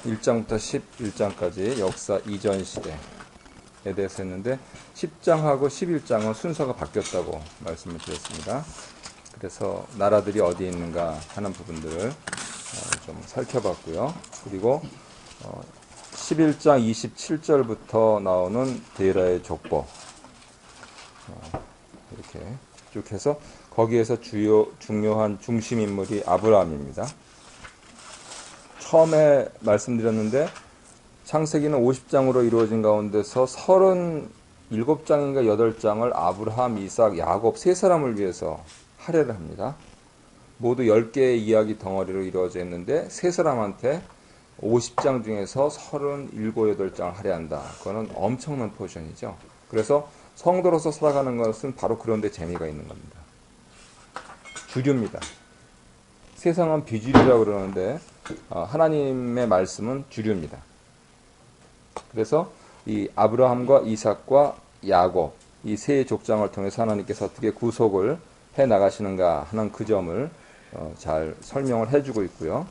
1장부터 11장까지 역사 이전 시대에 대해서 했는데 10장하고 11장은 순서가 바뀌었다고 말씀을 드렸습니다. 그래서 나라들이 어디 있는가 하는 부분들을 좀 살펴봤고요. 그리고 11장 27절부터 나오는 데라의 족보 이렇게 쭉 해서 거기에서 중요한 중심 인물이 아브라함입니다. 처음에 말씀드렸는데 창세기는 50장으로 이루어진 가운데서 37장인가 8장을 아브라함, 이삭, 야곱 세 사람을 위해서 할애를 합니다. 모두 10개의 이야기 덩어리로 이루어져 있는데 세 사람한테 50장 중에서 37, 8장을 할애한다. 그거는 엄청난 포션이죠. 그래서 성도로서 살아가는 것은 바로 그런 데 재미가 있는 겁니다. 주류입니다. 세상은 비주류라고 그러는데 하나님의 말씀은 주류입니다. 그래서 이 아브라함과 이삭과 야곱 이 세 족장을 통해서 하나님께서 어떻게 구속을 해 나가시는가 하는 그 점을 잘 설명을 해주고 있고요.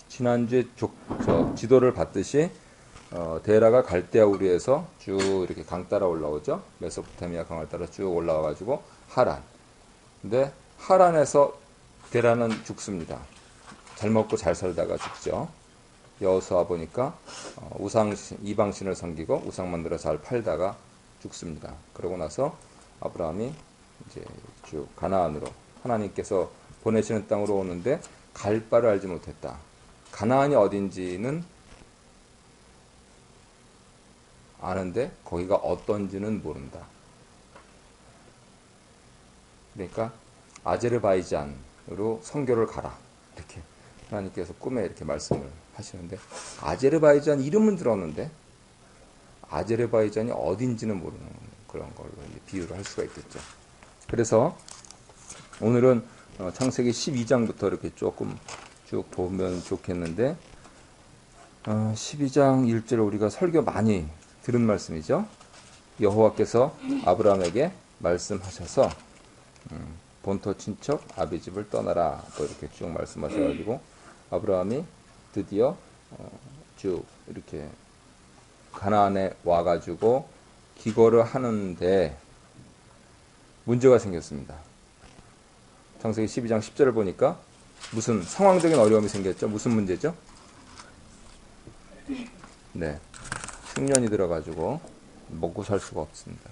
지난주에 지도를 봤듯이 데라가 갈대아 우르에서 쭉 이렇게 강 따라 올라오죠. 메소포타미아 강을 따라 쭉 올라와가지고 하란. 근데 하란에서 데라는 죽습니다. 잘 먹고 잘 살다가 죽죠. 여호수아 보니까 이방신을 섬기고 우상 만들어 잘 팔다가 죽습니다. 그러고 나서 아브라함이 이제 쭉 가나안으로 하나님께서 보내시는 땅으로 오는데 갈 바를 알지 못했다. 가나안이 어딘지는 아는데 거기가 어떤지는 모른다. 그러니까 아제르바이잔으로 선교를 가라. 이렇게 하나님께서 꿈에 이렇게 말씀을 하시는데 아제르바이잔 이름은 들었는데 아제르바이잔이 어딘지는 모르는 그런 걸로 비유를 할 수가 있겠죠. 그래서 오늘은 창세기 12장부터 이렇게 조금 쭉 보면 좋겠는데 12장 1절 우리가 설교 많이 들은 말씀이죠. 여호와께서 아브라함에게 말씀하셔서 본토 친척 아비 집을 떠나라 또 이렇게 쭉 말씀하셔가지고 아브라함이 드디어 쭉 이렇게 가나안에 와가지고 기거를 하는데 문제가 생겼습니다. 창세기 12장 10절을 보니까 무슨 상황적인 어려움이 생겼죠. 무슨 문제죠? 네, 흉년이 들어가지고 먹고 살 수가 없습니다.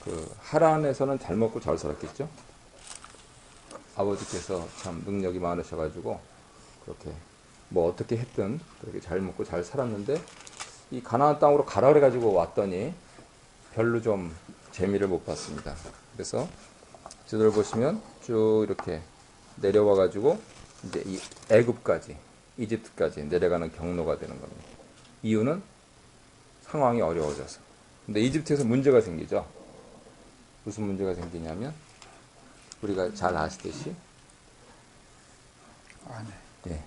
그 하란에서는 잘 먹고 잘 살았겠죠. 아버지께서 참 능력이 많으셔가지고 그렇게 뭐 어떻게 했든 그렇게 잘 먹고 잘 살았는데 이 가나안 땅으로 가라 그래가지고 왔더니 별로 좀 재미를 못 봤습니다. 그래서 지도를 보시면 쭉 이렇게 내려와가지고 이제 이 애굽까지 이집트까지 내려가는 경로가 되는 겁니다. 이유는 상황이 어려워져서. 근데 이집트에서 문제가 생기죠. 무슨 문제가 생기냐면 우리가 잘 아시듯이 네,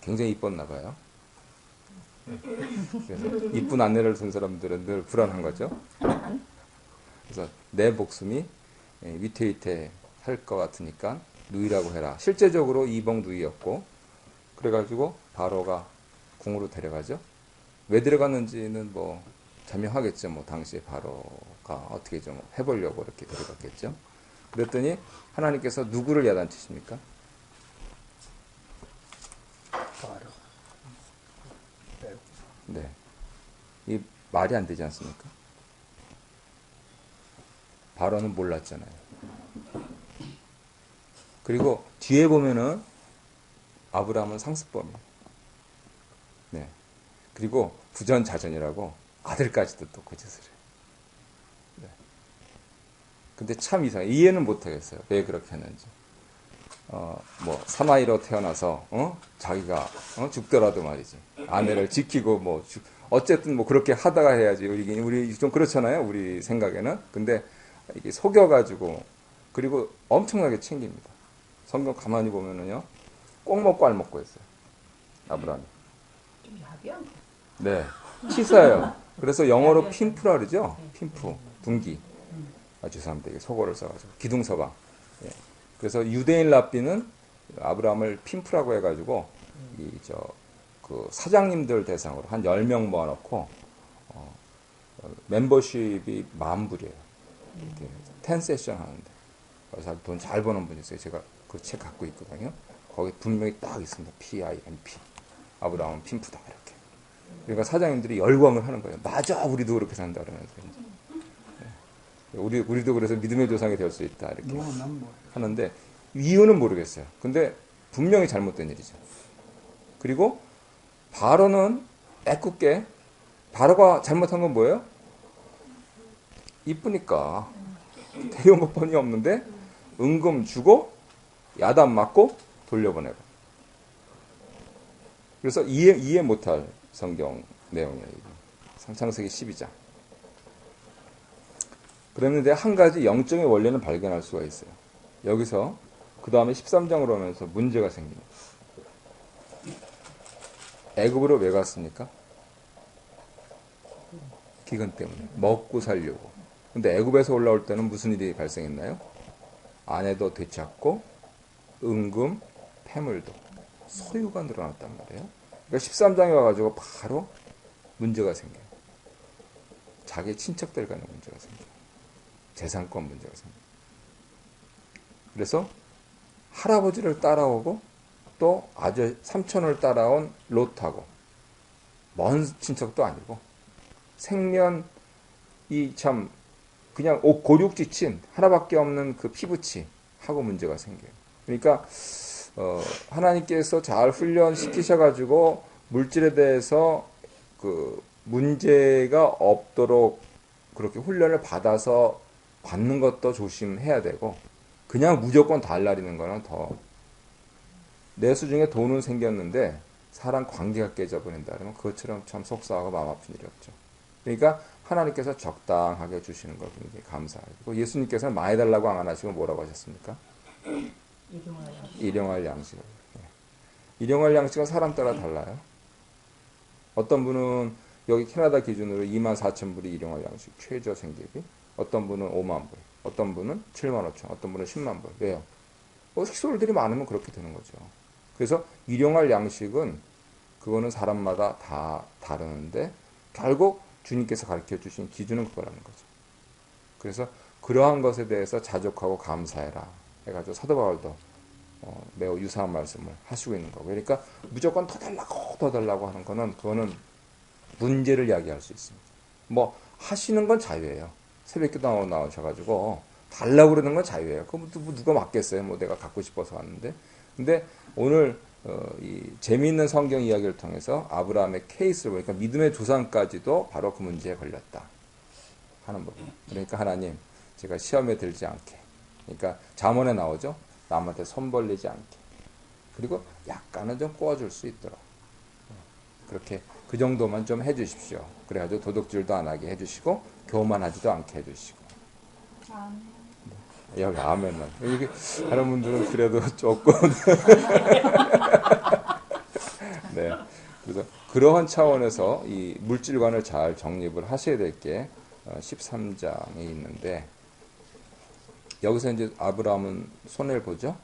굉장히 이뻤나 봐요. 그래서 이쁜 아내를 둔 사람들은 늘 불안한 거죠. 그래서 내 목숨이 위태위태 할 것 같으니까 누이라고 해라. 실제적으로 이복 누이였고 그래가지고 바로가 궁으로 데려가죠. 왜 데려갔는지는 뭐 자명하겠죠. 뭐 당시에 바로가 어떻게 좀 해보려고 이렇게 데려갔겠죠. 그랬더니 하나님께서 누구를 야단치십니까? 바로. 네, 이 말이 안 되지 않습니까? 바로는 몰랐잖아요. 그리고 뒤에 보면은 아브라함은 상습범이에요. 네, 그리고 부전자전이라고 아들까지도 또 거짓을 해요. 네. 근데 참 이상해. 이해는 못하겠어요. 왜 그렇게 했는지. 뭐 사나이로 태어나서 자기가 죽더라도 말이지 아내를 지키고 뭐 어쨌든 뭐 그렇게 하다가 해야지. 우리 좀 그렇잖아요. 우리 생각에는. 근데 이게 속여가지고 그리고 엄청나게 챙깁니다. 성경 가만히 보면은요 꼭 먹고 알 먹고 했어요. 아브라함이. 좀 야비한 거. 네, 치사해요. 그래서 영어로 핀프라 그러죠. 핀프, 둥기. 죄송합니다. 이게 속어를 써가지고 기둥서방. 예. 그래서 유대인 랍비는 아브라함을 핀프라고 해가지고 그 사장님들 대상으로 한 10명 모아놓고 멤버십이 10,000불이에요. 이렇게 10세션 하는데. 그래서 돈 잘 버는 분이 있어요. 제가 그 책 갖고 있거든요. 거기 분명히 딱 있습니다. PIMP. 아브라함은 핀프다. 이렇게. 그러니까 사장님들이 열광을 하는 거예요. 맞아, 우리도 그렇게 산다. 그러면서. 네. 우리도 그래서 믿음의 조상이 될 수 있다. 이렇게 하는데, 이유는 모르겠어요. 근데 분명히 잘못된 일이죠. 그리고 바로는 애꿎게, 바로가 잘못한 건 뭐예요? 이쁘니까. 대리용 법원이 없는데, 은금 주고, 야단 맞고, 돌려보내고. 그래서 이해 못할 성경 내용이에요. 창세기 12장. 그랬는데 한 가지 영적인 원리는 발견할 수가 있어요. 여기서 그 다음에 13장으로 오면서 문제가 생깁니다. 애굽으로 왜 갔습니까? 기근 때문에. 먹고 살려고. 근데 애굽에서 올라올 때는 무슨 일이 발생했나요? 아내도 되찾고 은금, 패물도 소유가 늘어났단 말이에요. 그러니까 13장에 와가지고 바로 문제가 생겨요. 자기 친척들 간에 문제가 생겨요. 재산권 문제가 생겨요. 그래서 할아버지를 따라오고 또 아주 삼촌을 따라온 롯하고 먼 친척도 아니고 생면이 참 그냥 고륙지친 하나밖에 없는 그 피부치 하고 문제가 생겨요. 그러니까 하나님께서 잘 훈련시키셔가지고 물질에 대해서 그 문제가 없도록 그렇게 훈련을 받아서 받는 것도 조심해야 되고 그냥 무조건 달라리는 거는 더 내 수중에 돈은 생겼는데 사람 관계가 깨져버린다 그러면 그것처럼 참 속상하고 마음 아픈 일이 없죠. 그러니까 하나님께서 적당하게 주시는 걸 굉장히 감사하고 예수님께서는 많이 달라고 안 하시고 뭐라고 하셨습니까? 일용할 양식을. 일용할 양식은 사람 따라 달라요. 어떤 분은 여기 캐나다 기준으로 24,000불이 일용할 양식 최저 생계비, 어떤 분은 5만 불, 어떤 분은 7만 5천, 어떤 분은 10만 불. 왜요? 식소들이 많으면 그렇게 되는 거죠. 그래서 일용할 양식은 그거는 사람마다 다 다르는데 결국 주님께서 가르쳐 주신 기준은 그거라는 거죠. 그래서 그러한 것에 대해서 자족하고 감사해라 해가지고 사도 바울도 매우 유사한 말씀을 하시고 있는 거고. 그러니까 무조건 더 달라고 하는 거는 그거는 문제를 이야기할 수 있습니다. 뭐 하시는 건 자유예요. 새벽기도 나오셔가지고 달라고 그러는 건 자유예요. 그거 누가 맞겠어요? 뭐 내가 갖고 싶어서 왔는데. 근데 오늘 이 재미있는 성경 이야기를 통해서 아브라함의 케이스를 보니까 믿음의 조상까지도 바로 그 문제에 걸렸다 하는 부분. 그러니까 하나님, 제가 시험에 들지 않게. 그러니까 잠언에 나오죠. 남한테 손 벌리지 않게. 그리고 약간은 좀 꼬아줄 수 있도록. 그렇게 그 정도만 좀 해주십시오. 그래가지고 도둑질도 안 하게 해주시고 교만하지도 않게 해주시고. 여기 아멘은. 여기 다른 분들은 그래도 조금. 네. 그래서 그러한 차원에서 이 물질관을 잘 정립을 하셔야 될 게 13장에 있는데 여기서 이제 아브라함은 손해를 보죠.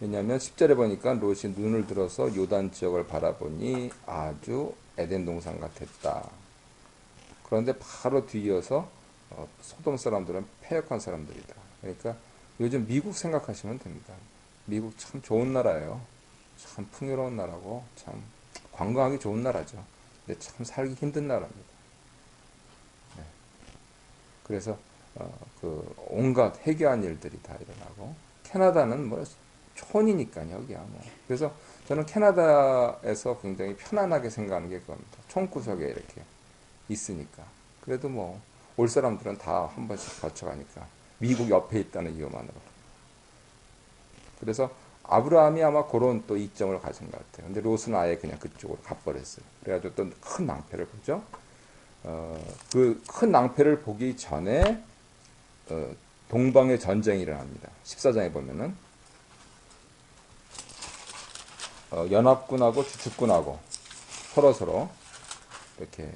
왜냐하면 10절에 보니까 롯이 눈을 들어서 요단 지역을 바라보니 아주 에덴 동산 같았다. 그런데 바로 뒤이어서 소돔 사람들은 패역한 사람들이다. 그러니까 요즘 미국 생각하시면 됩니다. 미국 참 좋은 나라예요. 참 풍요로운 나라고 참 관광하기 좋은 나라죠. 근데 참 살기 힘든 나라입니다. 네. 그래서 그 온갖 해괴한 일들이 다 일어나고 캐나다는 뭐 촌이니까요, 여기야 뭐. 그래서 저는 캐나다에서 굉장히 편안하게 생각하는 게 그겁니다. 총구석에 이렇게 있으니까. 그래도 뭐 올 사람들은 다 한 번씩 거쳐가니까 미국 옆에 있다는 이유만으로. 그래서 아브라함이 아마 그런 또 이점을 가진 것 같아요. 근데 롯은 아예 그냥 그쪽으로 가버렸어요. 그래가지고 또 큰 낭패를 보죠. 그 큰 낭패를 보기 전에 동방의 전쟁이 일어납니다. 14장에 보면은 연합군하고 주축군하고 서로 이렇게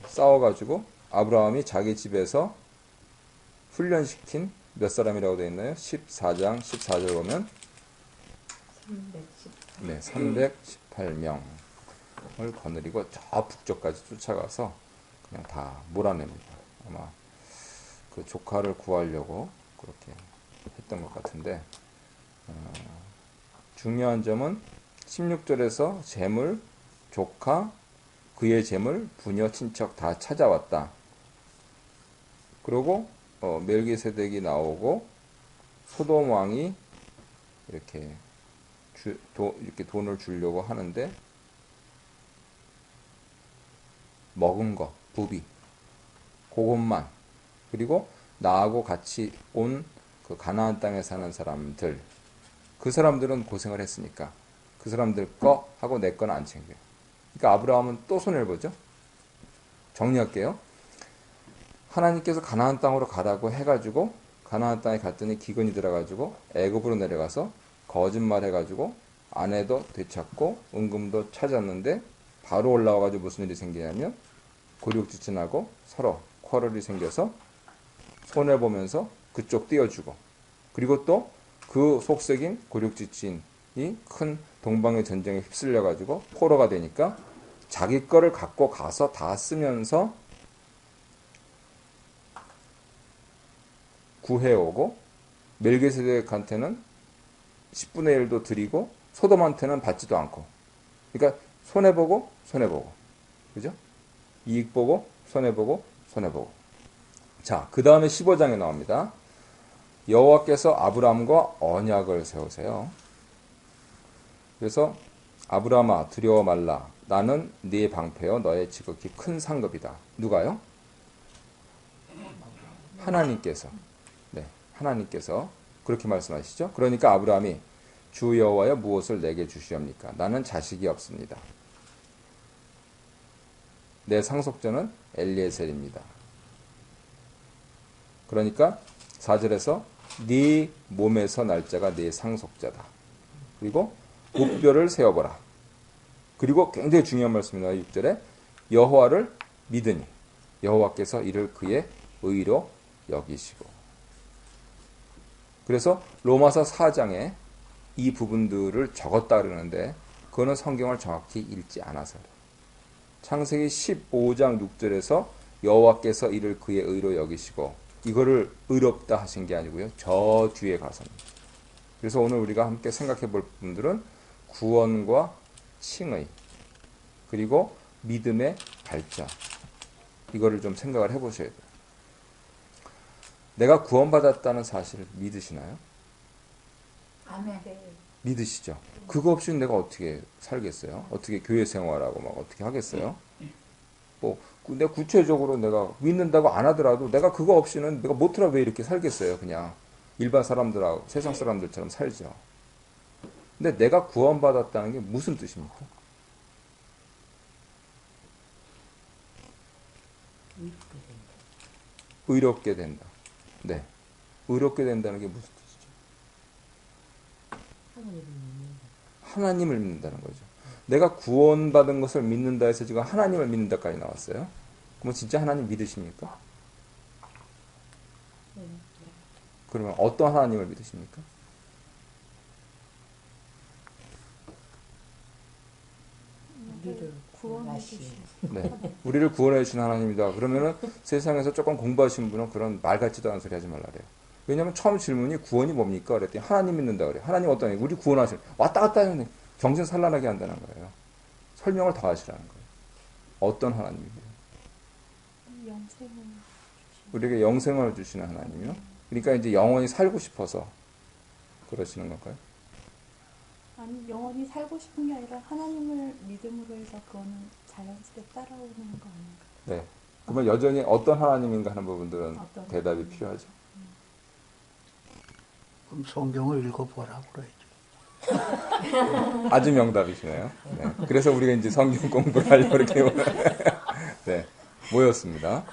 싸워가지고 아브라함이 자기 집에서 훈련시킨 몇 사람이라고 되어 있나요? 14장 14절 보면 네, 318명을 거느리고 저 북쪽까지 쫓아가서 그냥 다 몰아냅니다. 아마 그 조카를 구하려고 그렇게 했던 것 같은데, 중요한 점은 16절에서 재물, 조카, 그의 재물, 부녀, 친척 다 찾아왔다. 그리고 멜기세덱이 나오고 소돔 왕이 이렇게 이렇게 돈을 주려고 하는데, 먹은 거, 부비, 그것만, 그리고 나하고 같이 온 그 가나안 땅에 사는 사람들, 그 사람들은 고생을 했으니까 그 사람들 거 하고 내 거는 안 챙겨요. 그러니까 아브라함은 또 손해를 보죠. 정리할게요. 하나님께서 가나안 땅으로 가라고 해가지고 가나안 땅에 갔더니 기근이 들어가지고 애굽으로 내려가서 거짓말 해가지고 아내도 되찾고 은금도 찾았는데, 바로 올라와가지고 무슨 일이 생기냐면 곤욕지진하고 서로 쿼럴이 생겨서 손해보면서 그쪽 띄워주고, 그리고 또 그 속색인 곤욕지진이 큰 동방의 전쟁에 휩쓸려가지고 포로가 되니까 자기 거를 갖고 가서 다 쓰면서 구해오고, 멜기세덱한테는 10분의 1도 드리고 소돔한테는 받지도 않고, 그러니까 손해보고 손해보고, 그죠? 이익보고 손해보고 손해보고. 자, 그 다음에 15장에 나옵니다. 여호와께서 아브라함과 언약을 세우세요. 그래서 아브라함아 두려워 말라, 나는 네 방패요 너의 지극히 큰 상급이다. 누가요? 하나님께서. 네, 하나님께서 그렇게 말씀하시죠. 그러니까 아브라함이 주 여호와여 무엇을 내게 주시옵니까? 나는 자식이 없습니다. 내 상속자는 엘리에셀입니다. 그러니까 4절에서 네 몸에서 날 자가 네 상속자다. 그리고 목표를 세워보라. 그리고 굉장히 중요한 말씀입니다. 6절에 여호와를 믿으니 여호와께서 이를 그의 의로 여기시고. 그래서 로마서 4장에 이 부분들을 적었다 그러는데, 그거는 성경을 정확히 읽지 않아서 그래요. 창세기 15장 6절에서 여호와께서 이를 그의 의로 여기시고, 이거를 의롭다 하신 게 아니고요, 저 뒤에 가서입니다. 그래서 오늘 우리가 함께 생각해 볼 부분들은 구원과 칭의, 그리고 믿음의 발전, 이거를 좀 생각을 해보셔야 돼요. 내가 구원받았다는 사실을 믿으시나요? 아멘. 믿으시죠? 그거 없이는 내가 어떻게 살겠어요? 어떻게 교회 생활하고 막 어떻게 하겠어요? 뭐 내가 구체적으로 내가 믿는다고 안 하더라도 내가 그거 없이는 내가 못하라 왜 이렇게 살겠어요? 그냥 일반 사람들하고 세상 사람들처럼 살죠. 근데 내가 구원받았다는 게 무슨 뜻입니까? 의롭게 된다. 네, 의롭게 된다는 게 무슨 뜻이죠? 하나님을 믿는다는 거죠. 내가 구원받은 것을 믿는다 해서 지금 하나님을 믿는다까지 나왔어요. 그럼 진짜 하나님 믿으십니까? 그러면 어떤 하나님을 믿으십니까? 우리를 구원해 주신. 네, 우리를 구원해 주신 하나님이다. 그러면은 세상에서 조금 공부하신 분은 그런 말 같지도 않은 소리 하지 말라래요. 왜냐면 처음 질문이 구원이 뭡니까? 그랬더니 하나님 믿는다 그래요. 하나님 어떤 우리 구원하시는, 왔다 갔다 하는 정신 산란하게 한다는 거예요. 설명을 더 하시라는 거예요. 어떤 하나님이에요? 영생을 우리에게 영생을 주시는 하나님이요. 그러니까 이제 영원히 살고 싶어서 그러시는 건가요? 아니 영원히 살고 싶은 게 아니라 하나님을 믿음으로 해서 그거는 자연스레 따라오는 거 아닌가? 네. 그러면 여전히 어떤 하나님인가 하는 부분들은 어떤 대답이 필요하죠. 그럼 성경을 읽어보라고 그러죠. 아주 명답이시네요. 네. 그래서 우리가 이제 성경 공부를 하려고 이렇게 네, 모였습니다.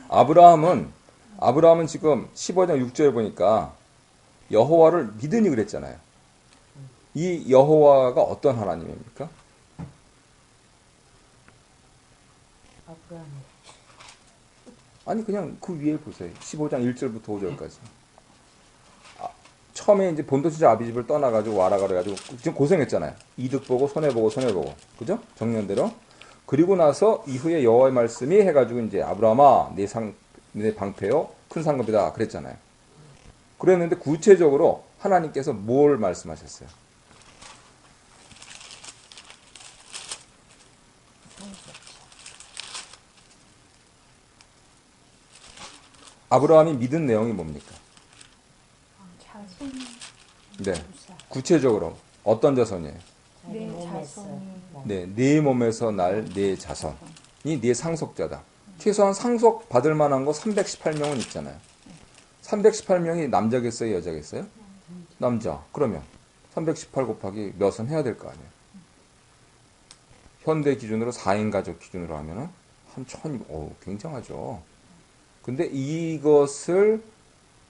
아브라함은 지금 15장 6절에 보니까 여호와를 믿으니 그랬잖아요. 이 여호와가 어떤 하나님입니까? 아브라함. 아니 그냥 그 위에 보세요. 15장 1절부터 5절까지. 처음에 이제 본토지자 아비집을 떠나가지고 와라 그래가지고 지금 고생했잖아요. 이득 보고 손해 보고 손해 보고, 그죠? 정년대로. 그리고 나서 이후에 여호와의 말씀이 해가지고 이제 아브라함아 내 방패요 큰 상급이다 그랬잖아요. 그랬는데 구체적으로 하나님께서 뭘 말씀하셨어요? 아브라함이 믿은 내용이 뭡니까? 자손, 네. 구체적으로 어떤 자손이에요? 내 자손이 네, 네 몸에서 날 네 자손이 네 상속자다. 최소한 상속 받을 만한 거 318명은 있잖아요. 318명이 남자겠어요, 여자겠어요? 남자. 그러면 318 곱하기 몇은 해야 될 거 아니에요. 현대 기준으로 4인 가족 기준으로 하면은 한 1000, 굉장하죠. 근데 이것을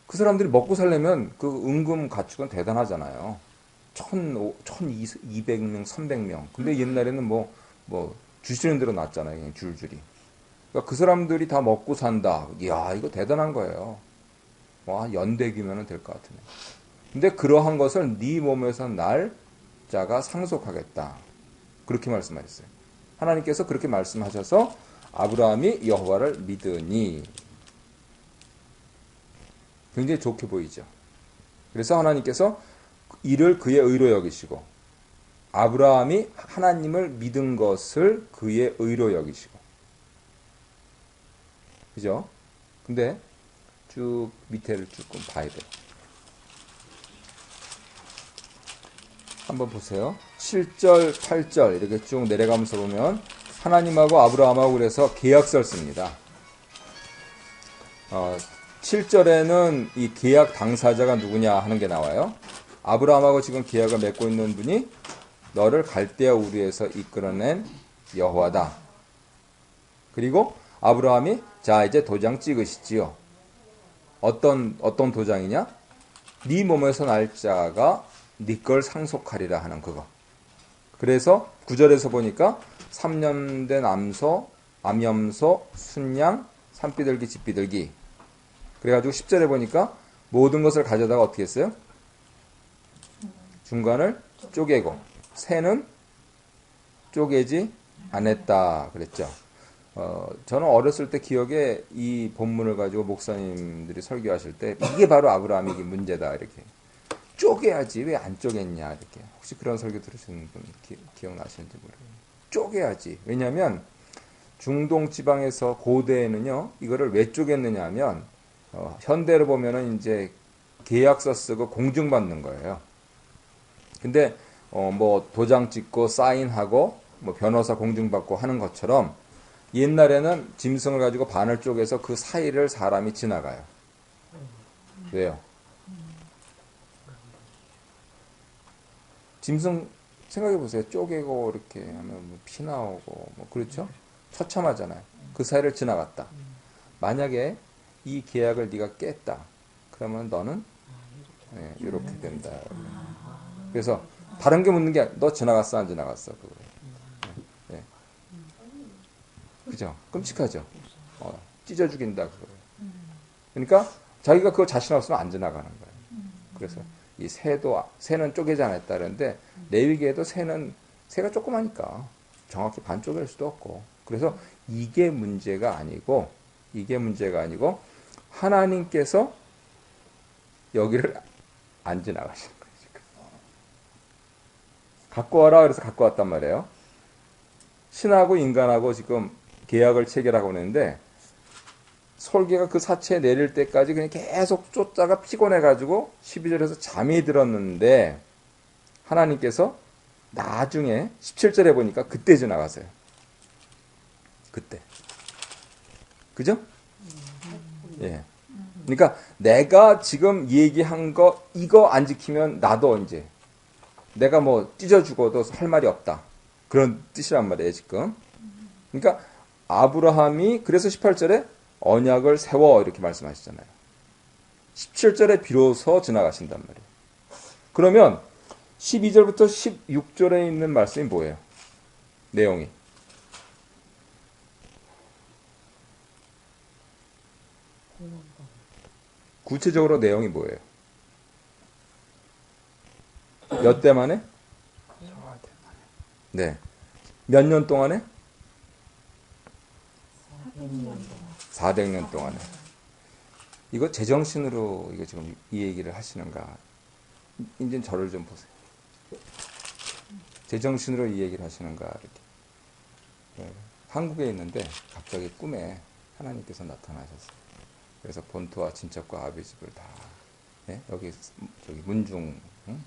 그 사람들이 먹고 살려면 그 은금 가축은 대단하잖아요. 1200명, 300명. 근데 옛날에는 뭐 주시는 대로 났잖아요. 그냥 줄줄이. 그러니까 그 사람들이 다 먹고 산다. 이야, 이거 대단한 거예요. 와, 연대기면은 될 것 같으네. 근데 그러한 것을 네 몸에서 날 자가 상속하겠다. 그렇게 말씀하셨어요. 하나님께서 그렇게 말씀하셔서 아브라함이 여호와를 믿으니 굉장히 좋게 보이죠. 그래서 하나님께서 이를 그의 의로 여기시고 아브라함이 하나님을 믿은 것을 그의 의로 여기시고 그죠? 근데 쭉 밑에를 조금 봐야 돼요. 한번 보세요. 7절, 8절 이렇게 쭉 내려가면서 보면 하나님하고 아브라함하고 그래서 계약서를 씁니다. 7절에는 이 계약 당사자가 누구냐 하는 게 나와요. 아브라함하고 지금 계약을 맺고 있는 분이 너를 갈대아 우르에서 이끌어낸 여호와다. 그리고 아브라함이 자 이제 도장 찍으시지요. 어떤 도장이냐? 네 몸에서 날짜가 네 걸 상속하리라 하는 그거. 그래서 9절에서 보니까 3년 된 암염소, 순양, 산비둘기, 집비둘기. 그래가지고 10절에 보니까 모든 것을 가져다가 어떻게 했어요? 중간을 쪼개고 새는 쪼개지 않았다 그랬죠. 저는 어렸을 때 기억에 이 본문을 가지고 목사님들이 설교하실 때 이게 바로 아브라함이 문제다 이렇게 쪼개야지 왜 안 쪼갰냐 이렇게 혹시 그런 설교 들으시는 분 기억나시는지 모르겠어요. 쪼개야지. 왜냐하면 중동 지방에서 고대에는요 이거를 왜 쪼갰느냐 하면 현대로 보면은 이제 계약서 쓰고 공증받는 거예요. 근데 뭐 도장 찍고 사인하고 뭐 변호사 공증받고 하는 것처럼 옛날에는 짐승을 가지고 반을 쪼개서 그 사이를 사람이 지나가요. 왜요? 짐승 생각해 보세요. 쪼개고 이렇게 하면 뭐 피 나오고 뭐 그렇죠? 처참하잖아요. 그 사이를 지나갔다. 만약에 이 계약을 네가 깼다. 그러면 너는 이렇게 된다. 그래서 다른 게 묻는 게 너 지나갔어 안 지나갔어 그거. 네. 그죠? 끔찍하죠. 찢어 죽인다 그거. 그러니까 자기가 그걸 자신 없으면 안 지나가는 거예요. 그래서 이 새는 쪼개지 않았다는데 레위기에도 새가 조그마니까 정확히 반 쪼갤 수도 없고 그래서 이게 문제가 아니고 하나님께서 여기를 안 지나가시는 거예요. 지금. 갖고 와라 그래서 갖고 왔단 말이에요. 신하고 인간하고 지금 계약을 체결하고 있는데 솔개가 그 사체에 내릴 때까지 그냥 계속 쫓다가 피곤해가지고 12절에서 잠이 들었는데 하나님께서 나중에 17절에 보니까 그때 지나가세요. 그때. 그죠? 예. 그러니까 내가 지금 얘기한 거 이거 안 지키면 나도 이제 내가 뭐 찢어 죽어도 할 말이 없다. 그런 뜻이란 말이에요, 지금. 그러니까 아브라함이 그래서 18절에 언약을 세워 이렇게 말씀하시잖아요. 17절에 비로소 지나가신단 말이에요. 그러면 12절부터 16절에 있는 말씀이 뭐예요? 내용이. 구체적으로 내용이 뭐예요? 몇 대 만에? 네. 몇 년 동안에? 400년 동안에. 이거 제정신으로 이거 지금 이 얘기를 하시는가? 이제 저를 좀 보세요. 제정신으로 이 얘기를 하시는가? 이렇게. 네. 한국에 있는데 갑자기 꿈에 하나님께서 나타나셨어요. 그래서 본토와 친척과 아비 집을 다 예? 여기 저기 문중 응?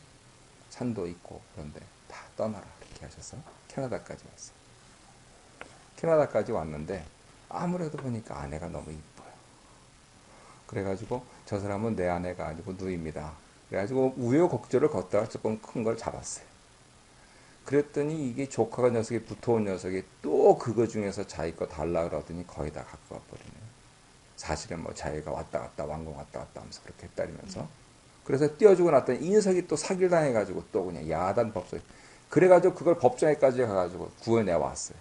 산도 있고 그런데 다 떠나라 이렇게 하셔서 캐나다까지 왔어요. 캐나다까지 왔는데 아무래도 보니까 아내가 너무 이뻐요. 그래가지고 저 사람은 내 아내가 아니고 누이입니다. 그래가지고 우여곡절을 걷다가 조금 큰 걸 잡았어요. 그랬더니 이게 조카가 녀석이 붙어온 녀석이 또 그거 중에서 자기 거 달라 그러더니 거의 다 갖고 와버리네요. 사실은 뭐 자기가 왔다 갔다 왕궁 왔다 갔다 하면서 그렇게 했다리면서 그래서 띄워주고 났더니 이 녀석이 또 사기를 당해가지고 또 그냥 야단 법정 그래가지고 그걸 법정에까지 가가지고 구해내 왔어요.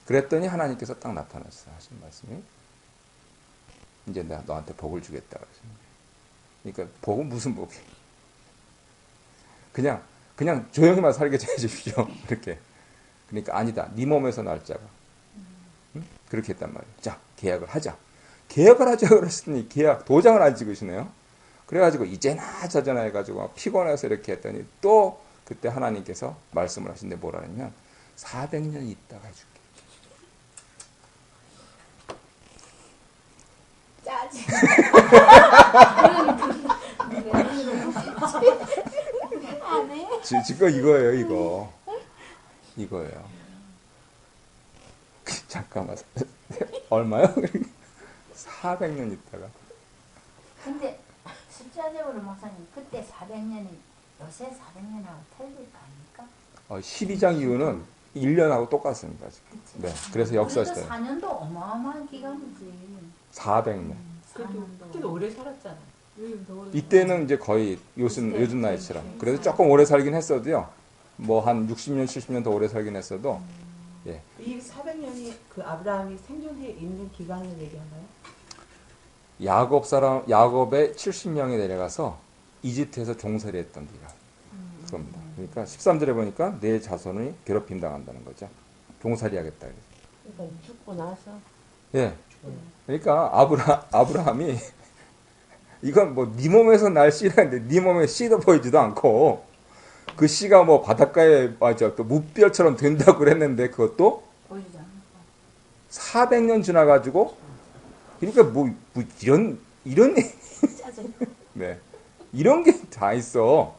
그랬더니 하나님께서 딱 나타났어요. 하신 말씀이 이제 내가 너한테 복을 주겠다 그러시는 거예요. 그러니까 복은 무슨 복이? 그냥 조용히만 살게 해주십시오. 이렇게. 그러니까 아니다. 네 몸에서 날 자가. 응? 그렇게 했단 말이에요. 자, 계약을 하자. 계약을 하자 그랬으니 계약 도장을 안 찍으시네요. 그래가지고 이제나 저제나 해가지고 피곤해서 이렇게 했더니 또 그때 하나님께서 말씀을 하신데 뭐라냐면 400년 있다가 해줄게. 짜증. 안 해? 지금 이거예요, 이거. 이거예요. 잠깐만. 얼마요? 400년 있다가. 근데 숫자적으로 목사님 그때 400년이 요새 400년하고 틀릴 거 아닙니까? 12장 이후는 1년하고 똑같습니다. 지금. 네. 그래서 역사 시대. 4년도 어마어마한 기간이지. 400년. 그래도 그때도 오래 살았잖아. 이때는 이제 거의 요즘 나이처럼. 그래서 조금 오래 살긴 했어도요. 뭐 한 60년, 70년 더 오래 살긴 했어도. 예. 이 400년이 그 아브라함이 생존해 있는 기간을 얘기하나요? 야곱의 70명이 내려가서 이집트에서 종살이 했던 기간. 그겁니다. 그러니까 13절에 보니까 내 자손이 괴롭힘 당한다는 거죠. 종살이 하겠다. 그러니까 죽고 나서 예. 그러니까 아브라함이 이건 뭐 네 몸에서 날 씨라는데 네 몸에 씨도 보이지도 않고 그 씨가 뭐 바닷가에 또 무별처럼 된다고 그랬는데 그것도 보이지 않는 400년 지나가지고 그러니까 뭐 이런 짜증. 네 이런 게 다 있어.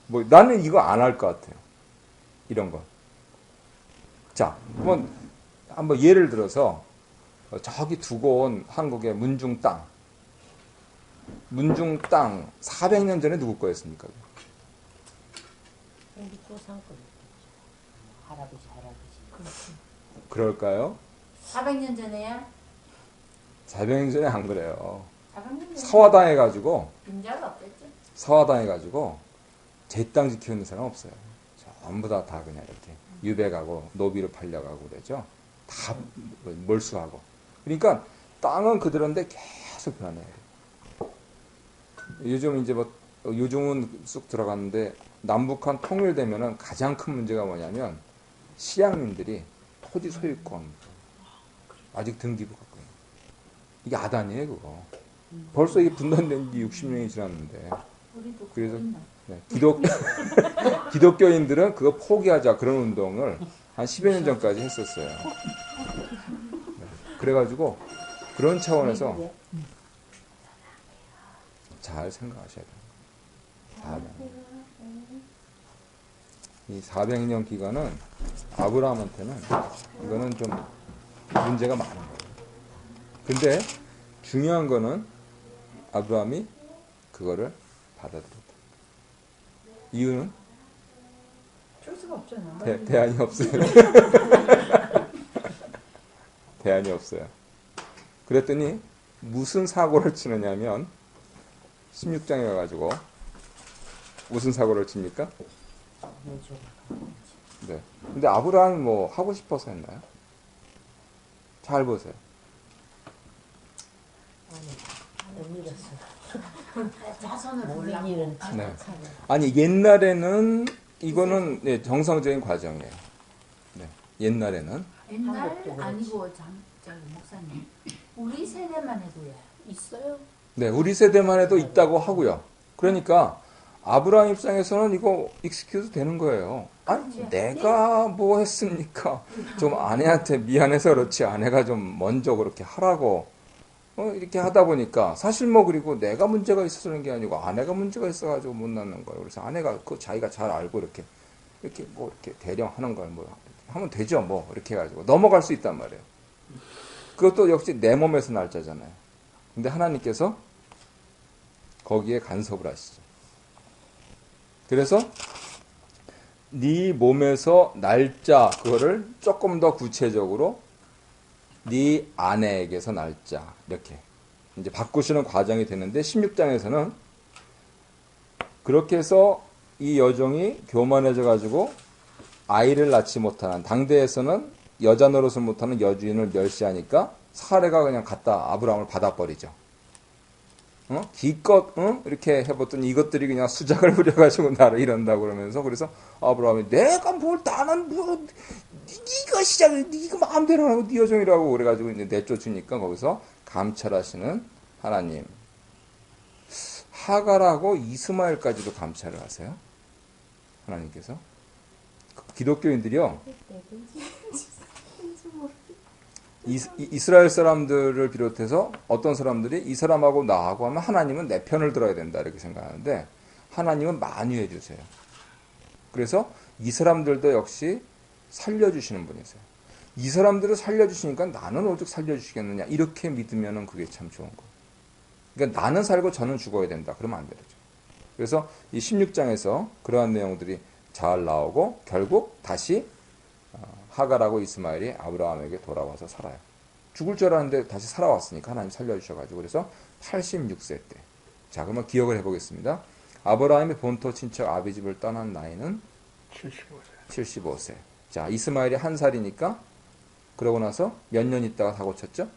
뭐 나는 이거 안 할 것 같아요. 이런 거. 자, 한번 예를 들어서 저기 두고 온 한국의 문중 땅 400년 전에 누구 거였습니까? 우리 조상권 할아버지 그럴까요? 400년 전에야? 400년 전에 안 그래요. 400년 전에 서화당해가지고 빈자가 없겠죠? 서화당해가지고 제 땅 지키고 있는 사람 없어요. 전부 다 그냥 이렇게 유배가고 노비로 팔려가고 그러죠. 다 몰수하고. 그러니까 땅은 그대로인데 계속 변해요. 요즘은 쑥 들어갔는데 남북한 통일되면은 가장 큰 문제가 뭐냐면 시향민들이 토지 소유권 아직 등기부 갖고 있는. 이게 아단이에요, 그거. 벌써 이게 분단된 지 60년이 지났는데. 우리도 그래서 그거 있나? 네, 기독교인들은 그거 포기하자 그런 운동을 한 10여 년 전까지 했었어요. 네, 그래가지고 그런 차원에서 잘 생각하셔야 돼요. 이 400년 기간은 아브라함한테는 이거는 좀 문제가 많은 거예요. 근데 중요한 거는 아브라함이 그거를 받아들였다. 이유는 줄 수가 없잖아. 대안이 없어요. 대안이 없어요. 그랬더니 무슨 사고를 치느냐면 16장에 가가지고 무슨 사고를 칩니까? 네. 근데 아브라함은 뭐 하고 싶어서 했나요? 잘 보세요. 못 믿었어. 자손을 모르기는 보려고. 참 네. 참. 아니 옛날에는 이거는 네, 정상적인 과정이에요. 네, 옛날에는 옛날 한국도 그렇지. 아니고 저기 목사님 우리 세대만 해도요. 있어요. 네, 우리 세대만 해도 있다고 하고요. 그러니까 아브라함 입장에서는 이거 익스큐즈 되는 거예요. 아니, 그렇지. 내가 뭐 했습니까? 좀 아내한테 미안해서 그렇지 아내가 좀 먼저 그렇게 하라고 이렇게 하다 보니까 사실 뭐 그리고 내가 문제가 있어서 그런 게 아니고 아내가 문제가 있어가지고 못 낳는 거예요. 그래서 아내가 그 자기가 잘 알고 이렇게 뭐 이렇게 대령하는 걸 뭐 하면 되죠 뭐 이렇게 해가지고 넘어갈 수 있단 말이에요. 그것도 역시 내 몸에서 날짜잖아요. 근데 하나님께서 거기에 간섭을 하시죠. 그래서 네 몸에서 날짜 그거를 조금 더 구체적으로 네 아내에게서 날짜 이렇게 이제 바꾸시는 과정이 되는데 16장에서는 그렇게 해서 이 여종이 교만해져 가지고 아이를 낳지 못하는 당대에서는 여자 노릇을 못하는 여주인을 멸시하니까 사례가 그냥 갖다 아브라함을 받아버리죠. 기껏 이렇게 해봤더니 이것들이 그냥 수작을 부려가지고 나를 이런다고 그러면서 그래서 아브라함이 내가 뭘 나는 뭐 네가 시작을 네가 마음대로 하고 네 여종이라고 그래가지고 이제 내쫓으니까 거기서 감찰하시는 하나님 하갈하고 이스마엘까지도 감찰을 하세요. 하나님께서 기독교인들이요 이스라엘 사람들을 비롯해서 어떤 사람들이 이 사람하고 나하고 하면 하나님은 내 편을 들어야 된다 이렇게 생각하는데 하나님은 만유해 주세요. 그래서 이 사람들도 역시 살려주시는 분이세요. 이 사람들을 살려주시니까 나는 오죽 살려주시겠느냐 이렇게 믿으면 그게 참 좋은 거예요. 그러니까 나는 살고 저는 죽어야 된다 그러면 안 되죠. 그래서 이 16장에서 그러한 내용들이 잘 나오고 결국 다시 하갈하고 이스마엘이 아브라함에게 돌아와서 살아요. 죽을 줄 알았는데 다시 살아왔으니까 하나님 살려주셔가지고 그래서 86세 때. 자 그러면 기억을 해보겠습니다. 아브라함의 본토 친척 아비집을 떠난 나이는 75세. 자 이스마엘이 한 살이니까 그러고 나서 몇 년 있다가 사고 쳤죠?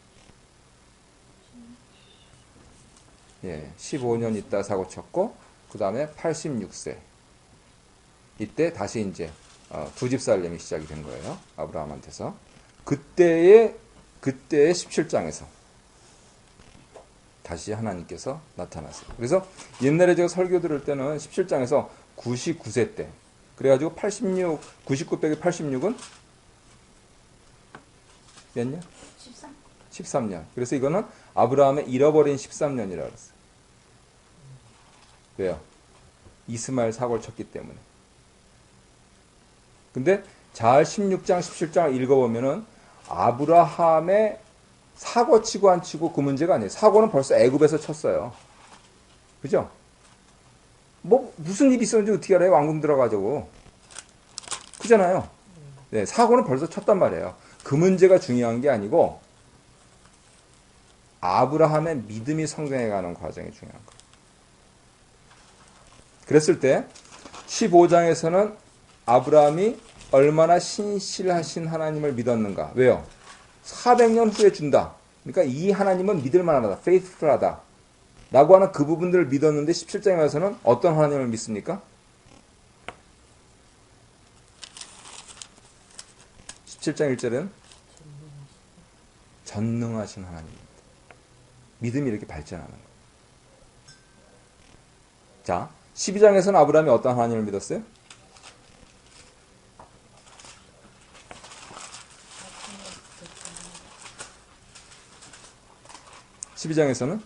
예, 15년 있다가 사고 쳤고 그 다음에 86세. 이때 다시 이제 두 집 살림이 시작이 된 거예요. 아브라함한테서. 그때의 17장에서 다시 하나님께서 나타나세요. 그래서 옛날에 제가 설교 들을 때는 17장에서 99세 때 그래가지고 99 빼기 86은 몇 년? 13. 13년. 그래서 이거는 아브라함의 잃어버린 13년이라고 그랬어요. 왜요? 이스마엘 사고를 쳤기 때문에. 근데 잘 16장, 17장을 읽어보면은 아브라함의 사고 치고 안 치고 그 문제가 아니에요. 사고는 벌써 애굽에서 쳤어요. 그죠? 뭐 무슨 일이 있었는지 어떻게 알아요? 왕궁 들어가지고. 그잖아요. 네, 사고는 벌써 쳤단 말이에요. 그 문제가 중요한 게 아니고 아브라함의 믿음이 성장해가는 과정이 중요한 거예요. 그랬을 때 15장에서는 아브라함이 얼마나 신실하신 하나님을 믿었는가. 왜요? 400년 후에 준다. 그러니까 이 하나님은 믿을 만하다. faithful하다. 라고 하는 그 부분들을 믿었는데 17장에 와서는 어떤 하나님을 믿습니까? 17장 1절은 전능하신 하나님입니다. 믿음이 이렇게 발전하는 거예요. 자, 12장에서는 아브라함이 어떤 하나님을 믿었어요? (12장에서는)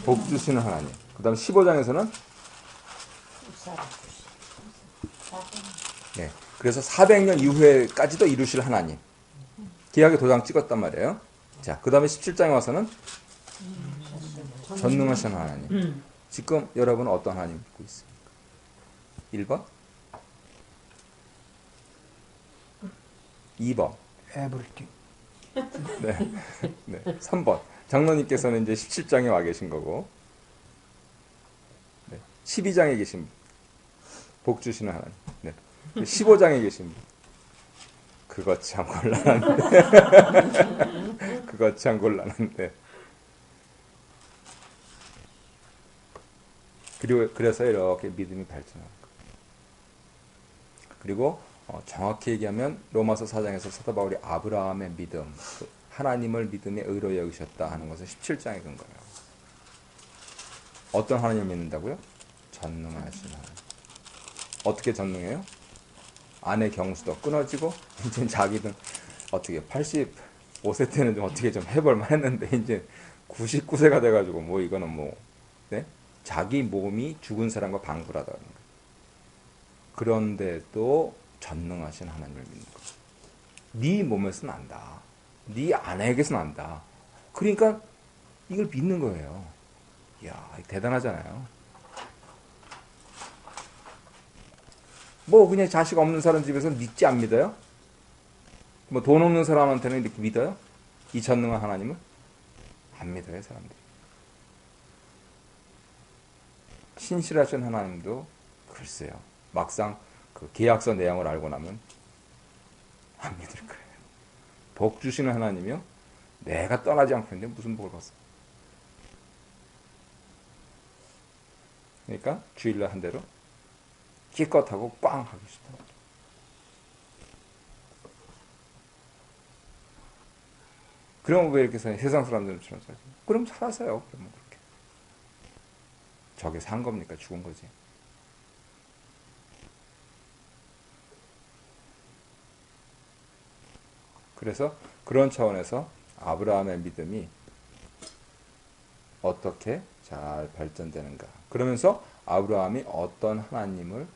복 주시는 하나님. 그 다음 15장에서는 네, 그래서 400년 이후에까지도 이루실 하나님. 기약의 도장 찍었단 말이에요. 자, 그 다음에 17장에 와서는 전능하신 하나님. 지금 여러분은 어떤 하나님 믿고 있습니까? 1번? 2번? 에브리띵. 네. 네. 3번. 장로님께서는 이제 17장에 와 계신 거고, 네. 12장에 계신 분. 복 주시는 하나님. 네. 15장에 계신 분. 그거 참 곤란한데. 그거 참 곤란한데. 그리고 그래서 이렇게 믿음이 발전하는 거예요. 그리고 정확히 얘기하면 로마서 4장에서 사도 바울이 아브라함의 믿음, 하나님을 믿음의 의로 여기셨다 하는 것은 17장에 근거예요. 어떤 하나님을 믿는다고요? 전능하신 하나님. 어떻게 전능해요? 아내 경수도 끊어지고 이제 자기는 어떻게 85세 때는 좀 어떻게 좀 해볼만 했는데 이제 99세가 돼가지고 뭐 이거는 뭐 네? 자기 몸이 죽은 사람과 방불하다는 거예요. 그런데도 전능하신 하나님을 믿는 거예요. 네 몸에서 난다. 네 아내에게서 난다. 그러니까 이걸 믿는 거예요. 이야, 대단하잖아요. 뭐 그냥 자식 없는 사람 집에서 믿지 안 믿어요? 뭐 돈 없는 사람한테는 이렇게 믿어요? 이 전능한 하나님을? 안 믿어요, 사람들이. 신실하신 하나님도 글쎄요. 막상 그 계약서 내용을 알고 나면 안 믿을 거예요. 복 주시는 하나님이요? 내가 떠나지 않고 있는데 무슨 복을 받어? 그러니까 주일날 한 대로 기껏하고 꽝 하기 싫다. 그럼 왜 이렇게 세상 사람들처럼 살지? 그럼 살아서요. 그러면 그렇게. 저게 산 겁니까? 죽은 거지. 그래서 그런 차원에서 아브라함의 믿음이 어떻게 잘 발전되는가. 그러면서 아브라함이 어떤 하나님을